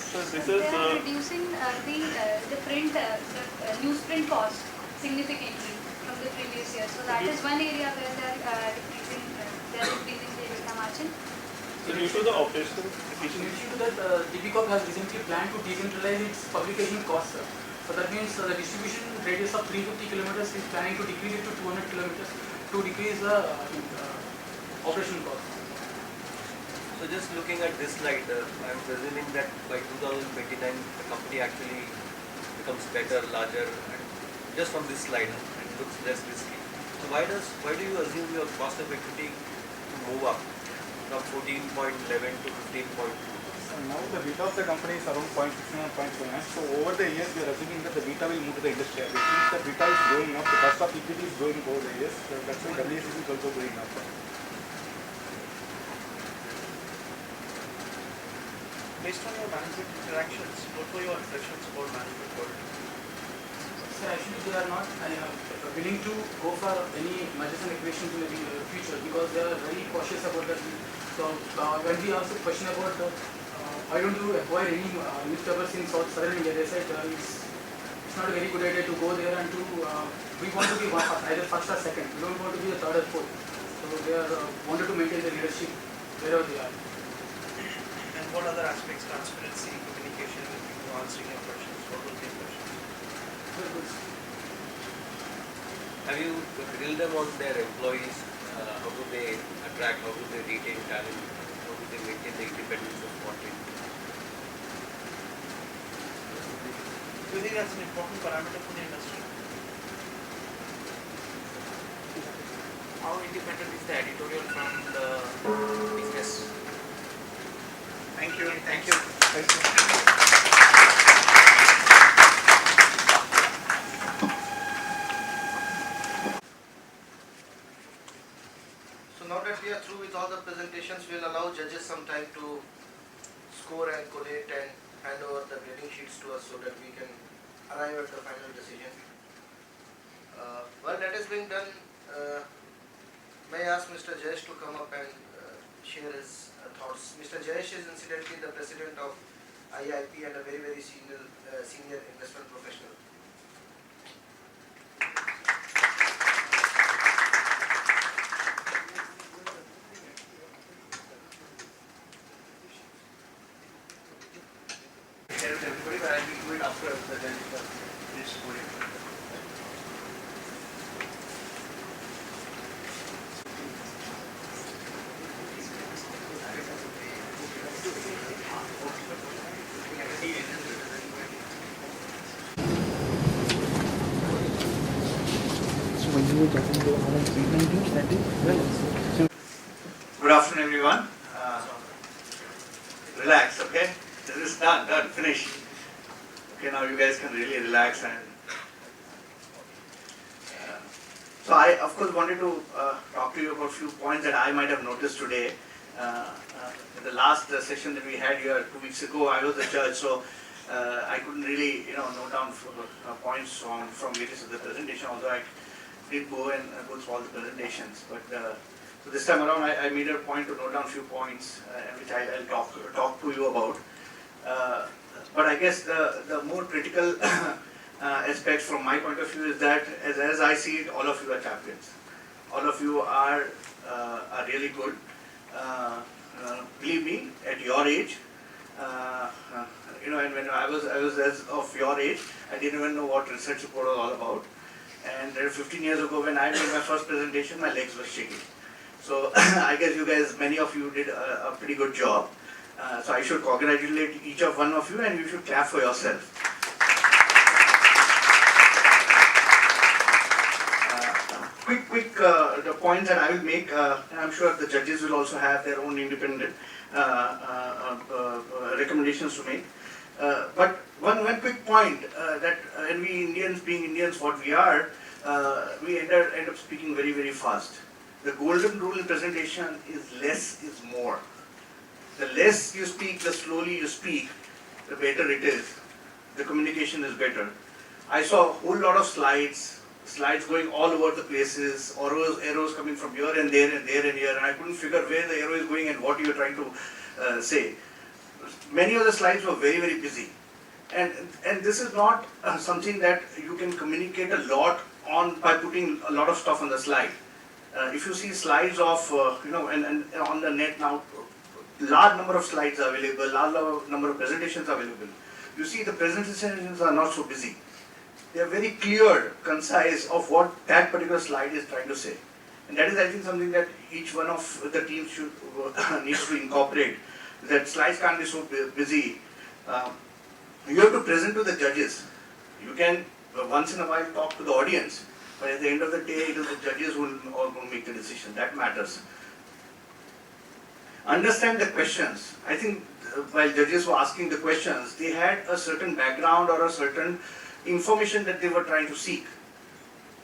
So this They is are reducing the newsprint cost significantly from the previous year. So that is one area where they are increasing the EBITDA margin. so due to the operational efficiency. Due to that, DB Corp has recently planned to decentralize its publication costs. So that means the distribution radius of 350 kilometers is planning to decrease it to 200 kilometers to decrease the operation cost. So just looking at this slide, I am presuming that by 2029 the company actually becomes better, larger, and just from this slide it looks less risky. So why do you assume your cost of equity to move up from 14.11 to 15.2? Now the beta of the company is around 0.69 or 0.79. So over the years we are assuming that the beta will move to the industry. Which means the beta is going up, the cost of equity is going over the years. So that's why WACC is also going up. Based on your management interactions, what were your impressions about management quality? So actually they are not willing to go for any mergers and acquisitions in the future because they are very cautious about that. So when we asked the question about why don't you acquire any newspapers in southern India, they said it's not a very good idea to go there and to we want to be either first or second. We don't want to be the third or fourth. So they are wanted to maintain the leadership wherever they are. And what other aspects, transparency, communication, answering your questions, what were the questions? Very good. Have you grilled them on their employees? How do they attract? How do they retain talent? How do they maintain the independence of what they do? Do you think that's an important parameter for the industry? How independent is the editorial from the business? Thank you. Thank you. Thank you. So now that we are through with all the presentations, we'll allow judges some time to score and collate and hand over the grading sheets to us so that we can arrive at the final decision. While that is being done, may I ask Mr. Jayesh to come up and share his thoughts. Mr. Jayesh is incidentally the president of IIP and a very, very senior investment professional. Share with everybody, but I will do it after the judge finishes scoring. Good afternoon, everyone. Relax, okay? This is done, finished. Okay, now you guys can really relax and. So I, of course, wanted to talk to you about a few points that I might have noticed today. In the last session that we had here 2 weeks ago, I was the judge, so I couldn't really, note down points from various of the presentation, although I did go and go through all the presentations. But so this time around, I made a point to note down a few points, which I'll talk to you about. But I guess the more critical aspects from my point of view is that, as I see it, all of you are champions. All of you are really good. Believe me, at your age, and when I was as of your age, I didn't even know what research report was all about. And 15 years ago, when I made my first presentation, my legs were shaking. So I guess you guys, many of you did a pretty good job. So I should congratulate each of one of you, and you should clap for yourself. Quick the points that I will make, and I'm sure the judges will also have their own independent recommendations to make. But one quick point that, and we Indians, being Indians what we are, we end up speaking very, very fast. The golden rule in presentation is less is more. The less you speak, the slowly you speak, the better it is. The communication is better. I saw a whole lot of slides going all over the places, arrows coming from here and there and there and here, and I couldn't figure where the arrow is going and what you are trying to say. many of the slides were very, very busy. And this is not something that you can communicate a lot on by putting a lot of stuff on the slide. If you see slides of, and on the net now, large number of slides are available, large number of presentations are available. You see the presentations are not so busy. They are very clear, concise of what that particular slide is trying to say. And that is, I think, something that each one of the teams should needs to incorporate. That slides can't be so busy. You have to present to the judges. You can once in a while talk to the audience, but at the end of the day, it is the judges who are going to make the decision. That matters. Understand the questions. I think while judges were asking the questions, they had a certain background or a certain information that they were trying to seek.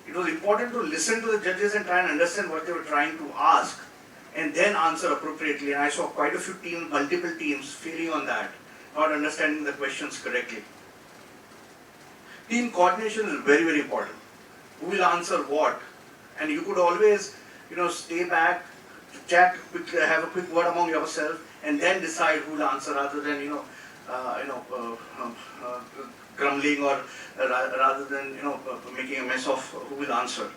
It was important to listen to the judges and try and understand what they were trying to ask and then answer appropriately. And I saw quite a few teams, multiple teams failing on that, not understanding the questions correctly. Team coordination is very, very important. Who will answer what? And you could always, stay back, chat, have a quick word among yourself, and then decide who will answer rather than, grumbling or rather than, making a mess of who will answer.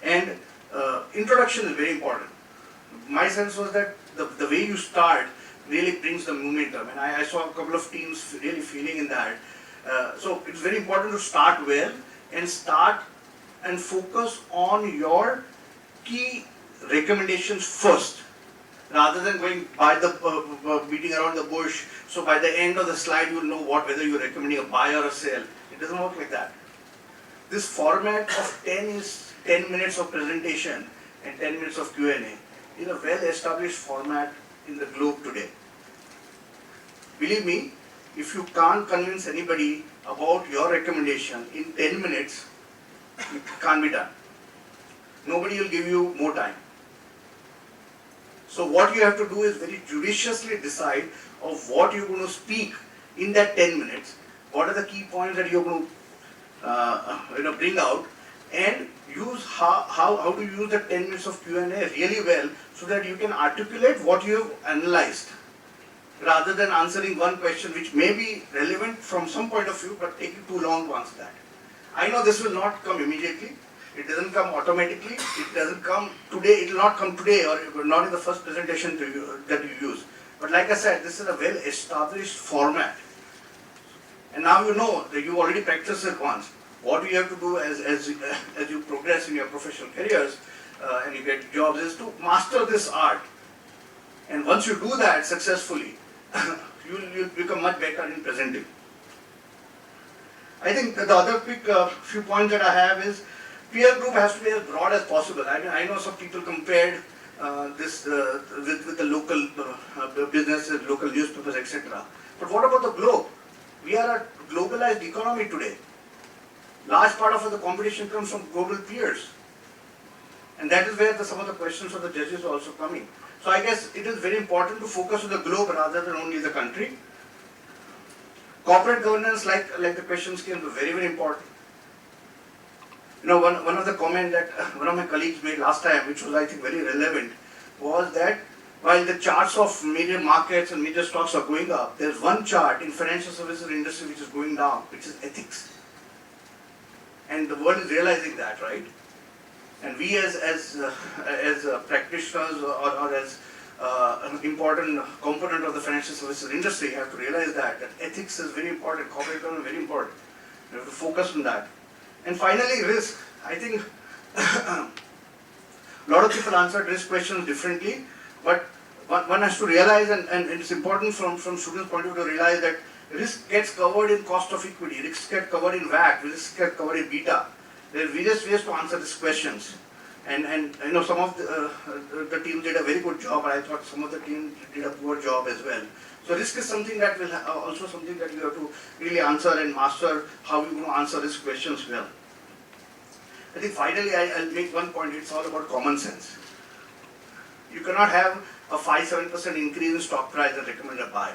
And introduction is very important. My sense was that the way you start really brings the momentum, and I saw a couple of teams really feeling in that. So it's very important to start well and start and focus on your key recommendations first, rather than going by the beating around the bush. So by the end of the slide, you'll know whether you're recommending a buy or a sell. It doesn't work like that. This format of 10 minutes of presentation and 10 minutes of Q&A is a well-established format in the globe today. Believe me, if you can't convince anybody about your recommendation in 10 minutes, it can't be done. Nobody will give you more time. So what you have to do is very judiciously decide of what you're going to speak in that 10 minutes, what are the key points that you're going to bring out, and use how to use the 10 minutes of Q&A really well so that you can articulate what you have analyzed, rather than answering one question which may be relevant from some point of view but taking too long to answer that. I know this will not come immediately. It doesn't come automatically. It doesn't come today. It will not come today or not in the first presentation that you use. But like I said, this is a well-established format. And now you know that you already practiced it once. What you have to do as you progress in your professional careers and you get jobs is to master this art. And once you do that successfully, you'll become much better in presenting. I think the other quick few points that I have is peer group has to be as broad as possible. I mean, I know some people compared this with the local businesses, local newspapers, etc. But what about the globe? We are a globalized economy today. Large part of the competition comes from global peers. And that is where some of the questions of the judges are also coming. So I guess it is very important to focus on the globe rather than only the country. Corporate governance, like the questions came, is very, very important. One of the comments that one of my colleagues made last time, which was I think very relevant, was that while the charts of major markets and major stocks are going up, there's one chart in financial services industry which is going down, which is ethics. And the world is realizing that, right? And we as practitioners or as an important component of the financial services industry have to realize that ethics is very important, corporate governance is very important. We have to focus on that. And finally, risk. I think a lot of people answered risk questions differently, but one has to realize, and it's important from students' point of view to realize that risk gets covered in cost of equity, risk gets covered in WACC, risk gets covered in beta. There are various ways to answer these questions. And some of the teams did a very good job, but I thought some of the teams did a poor job as well. So risk is something that will also something that you have to really answer and master how you're going to answer these questions well. I think finally I'll make one point. It's all about common sense. You cannot have a 5-7% increase in stock price and recommend a buy.